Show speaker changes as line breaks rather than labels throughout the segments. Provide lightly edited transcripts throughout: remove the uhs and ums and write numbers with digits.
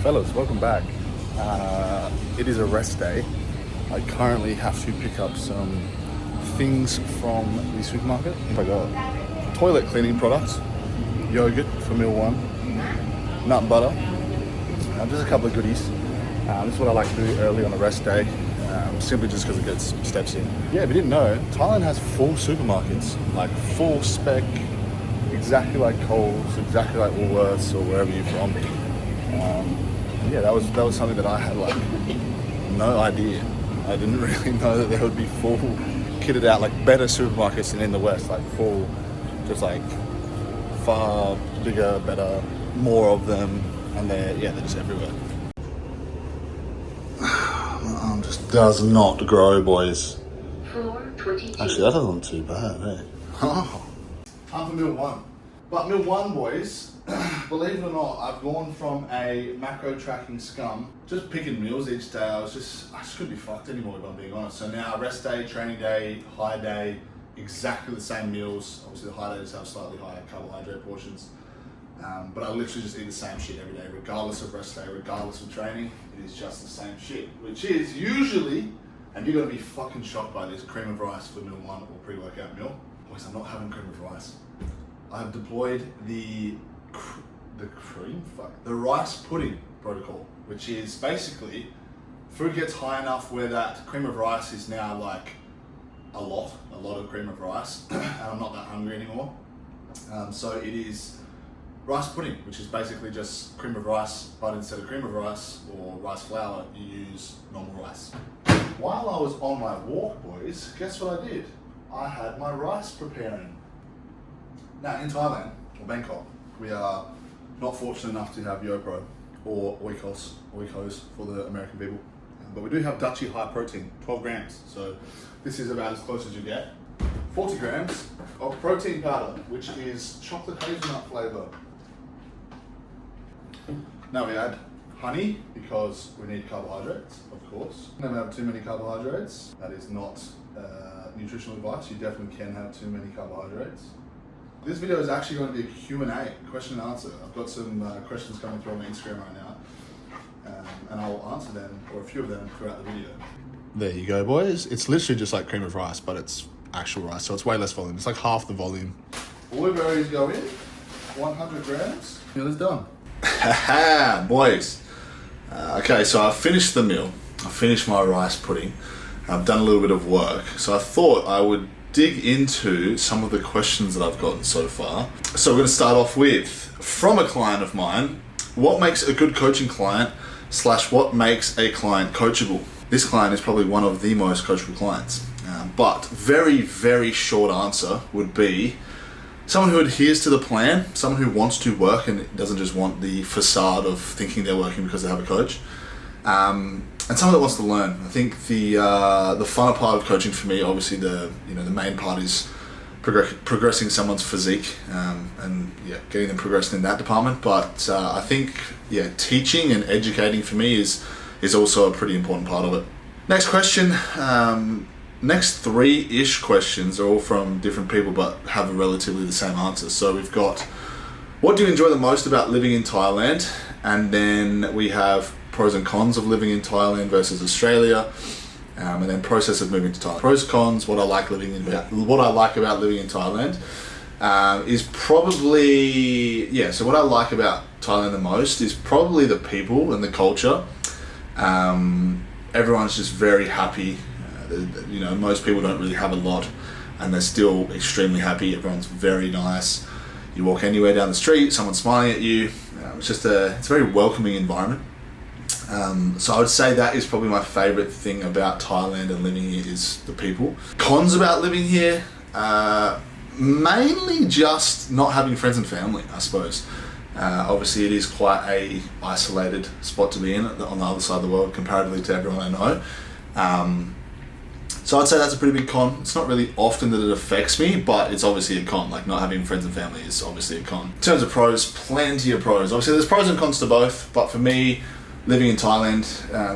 Fellas, welcome back. It is a rest day. I currently have to pick up some things from the supermarket. I got toilet cleaning products, yogurt for meal one, nut butter, just a couple of goodies. This is what I like to do early on a rest day, simply just because it gets steps in. Yeah, if you didn't know, Thailand has full supermarkets, like full spec, exactly like Coles, exactly like Woolworths or wherever you're from. Yeah, that was something that I had like no idea. I didn't really know that there would be full kitted out like better supermarkets than in the West, like full, just like far bigger, better, more of them, and they're just everywhere. My arm just does not grow, boys. Actually, that doesn't too bad, eh? Time for meal one. But meal one, boys, believe it or not, I've gone from a macro tracking scum, just picking meals each day. I just couldn't be fucked anymore, if I'm being honest. So now rest day, training day, high day, exactly the same meals. Obviously the high days have slightly higher carbohydrate portions. But I literally just eat the same shit every day, regardless of rest day, regardless of training. It is just the same shit, which is usually, and you're gonna be fucking shocked by this, cream of rice for meal one or pre-workout meal. Boys, I'm not having cream of rice. I've deployed the rice pudding protocol, which is basically food gets high enough where that cream of rice is now like a lot of cream of rice, and I'm not that hungry anymore. So it is rice pudding, which is basically just cream of rice, but instead of cream of rice or rice flour, you use normal rice. While I was on my walk, boys, guess what I did? I had my rice preparing. Now in Thailand, or Bangkok, we are not fortunate enough to have YoPro or Oikos for the American people. But we do have Dutchy high protein, 12 grams. So this is about as close as you get. 40 grams of protein powder, which is chocolate hazelnut flavor. Now we add honey, because we need carbohydrates, of course. Never have too many carbohydrates. That is not nutritional advice. You definitely can have too many carbohydrates. This video is actually going to be a Q&A, question and answer. I've got some questions coming through on my Instagram right now, and I'll answer them, or a few of them, throughout the video. There you go, boys. It's literally just like cream of rice, but it's actual rice, so it's way less volume. It's like half the volume. Blueberries go in, 100 grams. Meal is done. Haha, boys. Okay, so I finished the meal. I finished my rice pudding. I've done a little bit of work, so I thought I would dig into some of the questions that I've gotten so far. So we're going to start off with, from a client of mine, what makes a good coaching client / what makes a client coachable? This client is probably one of the most coachable clients. But very, very short answer would be someone who adheres to the plan, someone who wants to work and doesn't just want the facade of thinking they're working because they have a coach. And someone that wants to learn. I think the funner part of coaching for me, obviously the main part is progressing someone's physique, and getting them progressing in that department. But I think teaching and educating for me is also a pretty important part of it. Next question. Next 3-ish questions are all from different people, but have relatively the same answer. So we've got, what do you enjoy the most about living in Thailand? And then we have pros and cons of living in Thailand versus Australia, and then process of moving to Thailand. Pros, cons, what I like about living in Thailand is probably, so what I like about Thailand the most is probably the people and the culture. Everyone's just very happy. Most people don't really have a lot, and they're still extremely happy. Everyone's very nice. You walk anywhere down the street, someone's smiling at you. It's a very welcoming environment. So I would say that is probably my favorite thing about Thailand and living here is the people. Cons about living here, mainly just not having friends and family, I suppose. Obviously it is quite a isolated spot to be in on the other side of the world comparatively to everyone I know. So I'd say that's a pretty big con. It's not really often that it affects me, but it's obviously a con. Like not having friends and family is obviously a con. In terms of pros, plenty of pros. Obviously there's pros and cons to both, but for me, living in Thailand,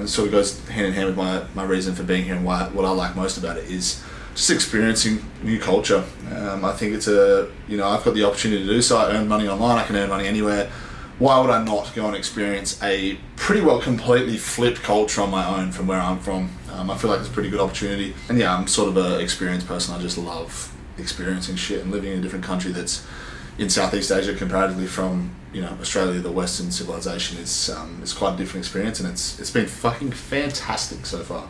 this sort of goes hand in hand with my reason for being here, and what I like most about it is just experiencing new culture. I think it's I've got the opportunity to do so. I earn money online, I can earn money anywhere. why would I not go and experience a pretty well completely flipped culture on my own from where I'm from? I feel like it's a pretty good opportunity. And yeah, I'm sort of an experienced person. I just love experiencing shit and living in a different country that's in Southeast Asia comparatively from, Australia. The Western civilization is quite a different experience, and it's been fucking fantastic so far.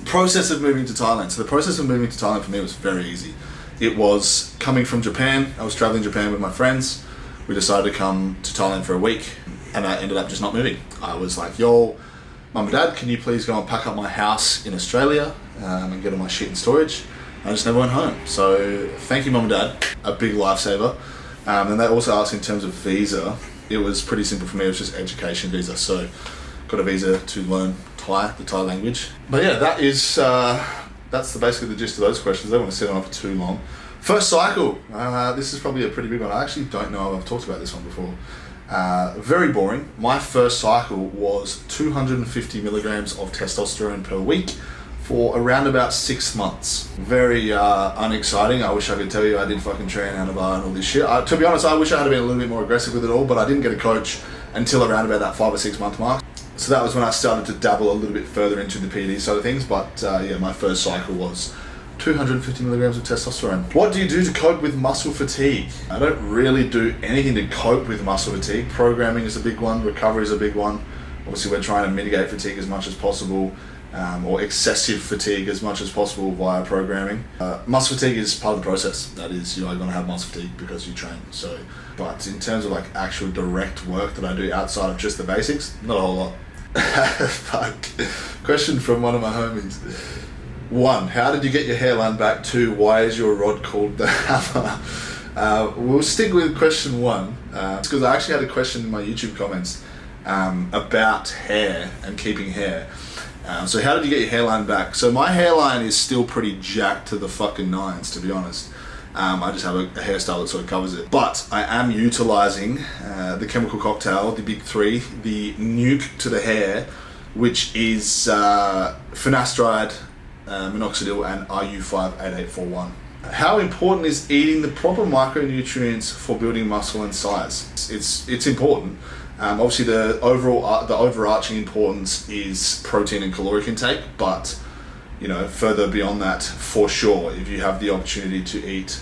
Process of moving to Thailand. So the process of moving to Thailand for me was very easy. It was coming from Japan. I was traveling Japan with my friends. We decided to come to Thailand for a week, and I ended up just not moving. I was like, yo, Mum and Dad, can you please go and pack up my house in Australia and get all my shit in storage? I just never went home. So thank you, Mum and Dad, a big lifesaver. And they also asked in terms of visa. It was pretty simple for me. It was just education visa. So got a visa to learn Thai, the Thai language. But yeah, that's basically the gist of those questions. I don't want to sit on it for too long. First cycle. This is probably a pretty big one. I actually don't know if I've talked about this one before. Very boring. My first cycle was 250 milligrams of testosterone per week for around about 6 months. Very unexciting. I wish I could tell you I did fucking train out of bar and all this shit. To be honest, I wish I had been a little bit more aggressive with it all, but I didn't get a coach until around about that 5 or 6 month mark. So that was when I started to dabble a little bit further into the PD side of things. But yeah, my first cycle was 250 milligrams of testosterone. What do you do to cope with muscle fatigue? I don't really do anything to cope with muscle fatigue. Programming is a big one, recovery is a big one. Obviously we're trying to mitigate fatigue as much as possible, or excessive fatigue as much as possible via programming. Muscle fatigue is part of the process. That is, you are going to have muscle fatigue because you train. So, but in terms of like actual direct work that I do outside of just the basics, not a whole lot. Fuck. Question from one of my homies. 1, how did you get your hairline back? 2, why is your rod called the hammer? We'll stick with question 1. It's because I actually had a question in my YouTube comments about hair and keeping hair. So how did you get your hairline back? So my hairline is still pretty jacked to the fucking nines, to be honest. I just have a hairstyle that sort of covers it. But I am utilizing the chemical cocktail, the big 3, the nuke to the hair, which is finasteride, minoxidil, and RU58841. How important is eating the proper micronutrients for building muscle and size? It's important. Obviously, the overarching importance is protein and caloric intake, but further beyond that, for sure, if you have the opportunity to eat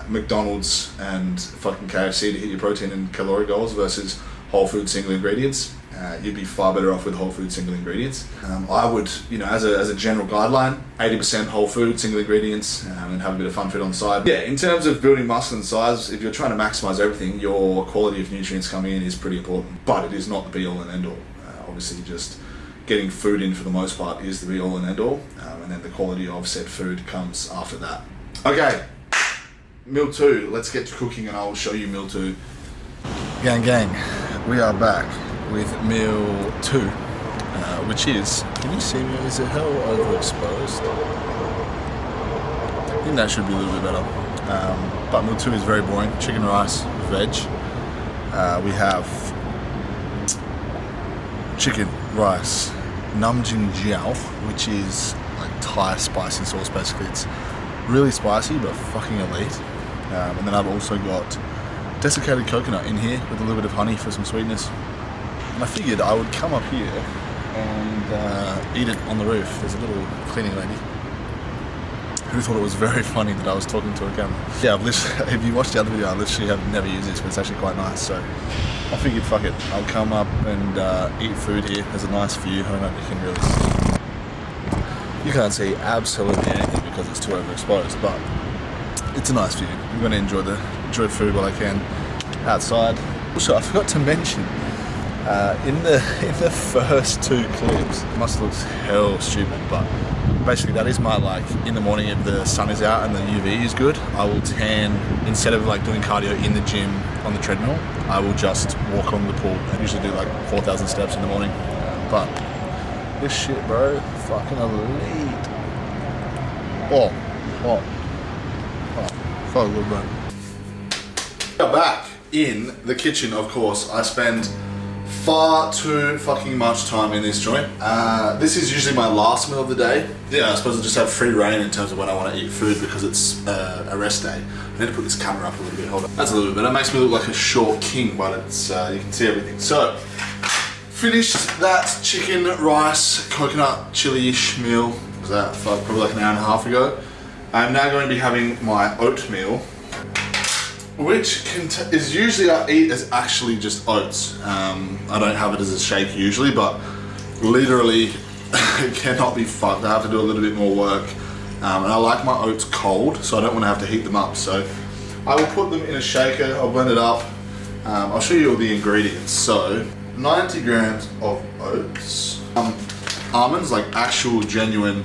McDonald's and fucking KFC to hit your protein and caloric goals versus whole food single ingredients, you'd be far better off with whole food single ingredients. I would, as a general guideline, 80% whole food single ingredients, and have a bit of fun fit on the side. Yeah, in terms of building muscle and size, if you're trying to maximize everything, your quality of nutrients coming in is pretty important, but it is not the be all and end all. Obviously, just getting food in for the most part is the be all and end all, and then the quality of said food comes after that. Okay, meal 2. Let's get to cooking, and I will show you meal 2. Gang, we are back with meal 2, which is, can you see me? Is it hell overexposed? I think that should be a little bit better. But meal 2 is very boring. Chicken, rice, veg. We have chicken, rice, namjin jiao, which is like Thai spicy sauce basically. It's really spicy but fucking elite. And then I've also got desiccated coconut in here with a little bit of honey for some sweetness. And I figured I would come up here and eat it on the roof. There's a little cleaning lady who thought it was very funny that I was talking to a camera. Yeah, I've literally, if you watched the other video, I literally have never used this, but it's actually quite nice. So I figured, fuck it, I'll come up and eat food here. There's a nice view. I don't know if you can really see. You can't see absolutely anything because it's too overexposed, but it's a nice view. I'm going to enjoy food while I can outside. Also, I forgot to mention, in the first 2 clips, it must look hell stupid, but basically that is my, like, in the morning if the sun is out and the UV is good, I will tan. Instead of like doing cardio in the gym on the treadmill, I will just walk on the pool. I usually do like 4,000 steps in the morning, but this shit, bro, fucking elite. Oh, so good, bro. We are back in the kitchen, of course. I spend far too fucking much time in this joint. This is usually my last meal of the day. Yeah, I suppose I just have free reign in terms of when I want to eat food because it's a rest day. I need to put this camera up a little bit. Hold on. That's a little bit better. It makes me look like a short king, but it's you can see everything. So, finished that chicken, rice, coconut, chili-ish meal. Was that probably like an hour and a half ago. I'm now going to be having my oatmeal, which is usually I eat as actually just oats. I don't have it as a shake usually, but literally it cannot be fucked. I have to do a little bit more work. And I like my oats cold, so I don't want to have to heat them up. So I will put them in a shaker, I'll blend it up. I'll show you all the ingredients. So 90 grams of oats. Almonds, like actual genuine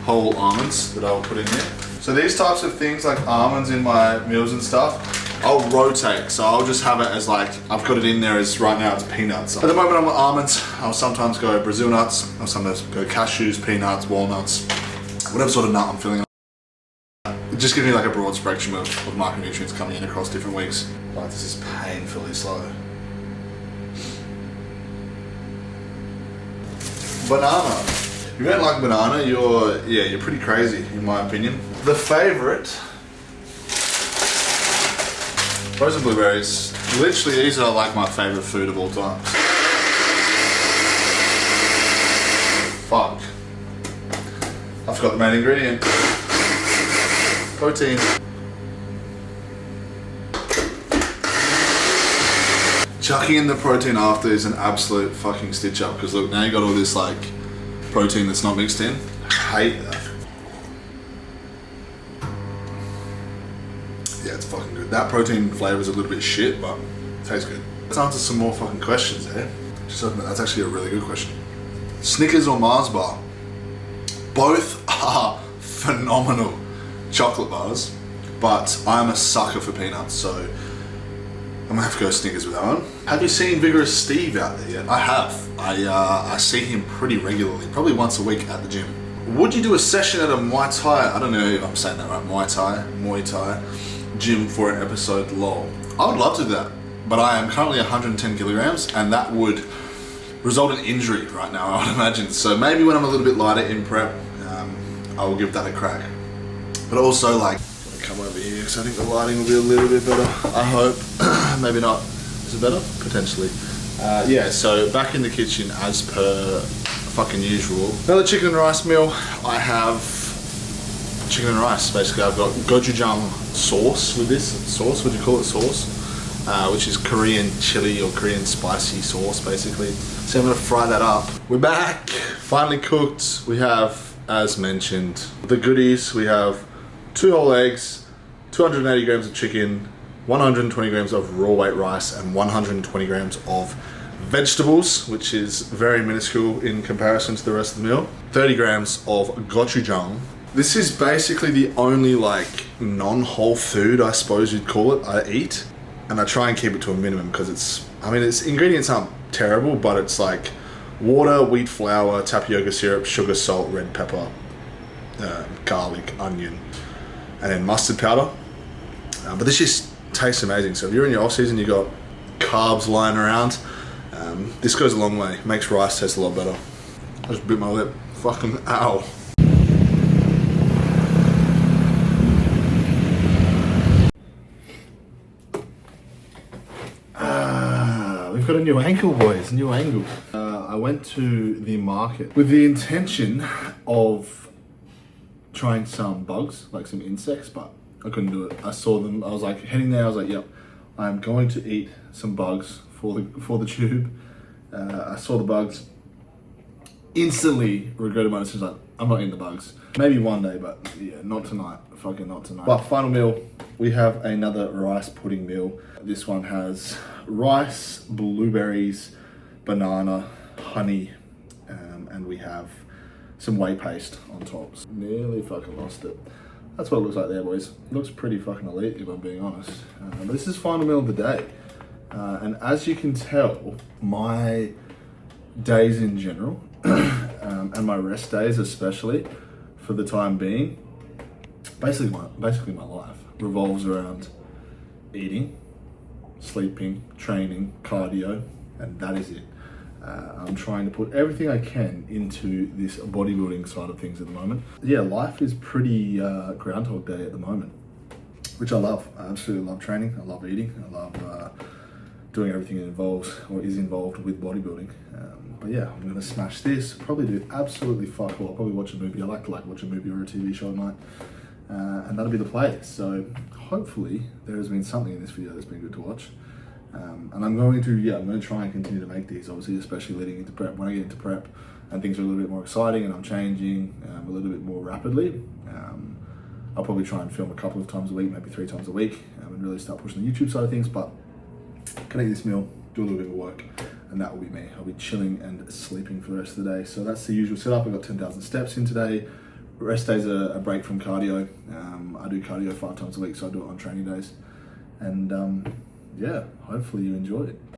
whole almonds that I'll put in here. So these types of things, like almonds in my meals and stuff, I'll rotate. So I'll just have it as like, I've got it in there as right now it's peanuts. At the moment I'm with almonds, I'll sometimes go Brazil nuts, I'll sometimes go cashews, peanuts, walnuts, whatever sort of nut I'm feeling. It just gives me like a broad spectrum of micronutrients coming in across different weeks. Like this is painfully slow. Banana. If you don't like banana, you're pretty crazy in my opinion. The favorite, frozen blueberries. Literally, these are like my favorite food of all time. Fuck. I forgot the main ingredient. Protein. Chucking in the protein after is an absolute fucking stitch up because look, now you got all this like protein that's not mixed in. I hate that. Yeah, it's fucking good. That protein flavor is a little bit shit, but it tastes good. Let's answer some more fucking questions there. Just open it. That's actually a really good question. Snickers or Mars bar? Both are phenomenal chocolate bars, but I'm a sucker for peanuts, so I'm gonna have to go Snickers with that one. Have you seen Vigorous Steve out there yet? I have. I see him pretty regularly, probably once a week at the gym. Would you do a session at a Muay Thai, I don't know if I'm saying that right, Muay Thai gym for an episode? Lol. I would love to do that, but I am currently 110 kilograms and that would result in injury right now, I would imagine. So maybe when I'm a little bit lighter in prep, I will give that a crack. But also like, come over here because I think the lighting will be a little bit better. I hope. Maybe not. Is it better? Potentially. Yeah, so back in the kitchen as per fucking usual. Another chicken and rice meal. I have chicken and rice. Basically, I've got gochujang sauce with this. Sauce, would you call it sauce? Which is Korean chili or Korean spicy sauce, basically. So I'm gonna fry that up. We're back. Finally cooked. We have, as mentioned, the goodies. We have 2 whole eggs, 280 grams of chicken, 120 grams of raw weight rice, and 120 grams of vegetables, which is very minuscule in comparison to the rest of the meal. 30 grams of gochujang. This is basically the only like non-whole food, I suppose you'd call it, I eat. And I try and keep it to a minimum because its ingredients aren't terrible, but it's like water, wheat flour, tapioca syrup, sugar, salt, red pepper, garlic, onion, and then mustard powder. But this just tastes amazing. So if you're in your off season, you got carbs lying around, this goes a long way. Makes rice taste a lot better. I just bit my lip. Fucking ow. We've got a new ankle, boys. New angle. I went to the market with the intention of trying some bugs, like some insects, but I couldn't do it. I saw them. I was like heading there. I was like, "Yep, I'm going to eat some bugs for the tube." I saw the bugs. Instantly regretted my decision. Like, I'm not eating the bugs. Maybe one day, but yeah, not tonight. Fucking not tonight. But final meal, we have another rice pudding meal. This one has rice, blueberries, banana, honey, and we have some whey paste on top. Nearly fucking lost it. That's what it looks like there, boys. It looks pretty fucking elite, if I'm being honest. But this is final meal of the day. And as you can tell, my days in general, and my rest days especially, for the time being, basically my life revolves around eating, sleeping, training, cardio, and that is it. I'm trying to put everything I can into this bodybuilding side of things at the moment. Yeah, life is pretty Groundhog Day at the moment, which I love. I absolutely love training. I love eating. I love doing everything that involves or is involved with bodybuilding. But yeah, I'm gonna smash this. Probably do absolutely fuck all. I'll probably watch a movie. I like to watch a movie or a TV show at night, and that'll be the play. So hopefully there has been something in this video that's been good to watch. And I'm going to try and continue to make these, obviously, especially leading into prep. When I get into prep and things are a little bit more exciting and I'm changing a little bit more rapidly, I'll probably try and film a couple of times a week, maybe 3 times a week, and really start pushing the YouTube side of things. But can eat this meal, do a little bit of work, and that will be me. I'll be chilling and sleeping for the rest of the day. So that's the usual setup. I've got 10,000 steps in today. Rest days are a break from cardio. I do cardio 5 times a week, so I do it on training days. And yeah, hopefully you enjoy it.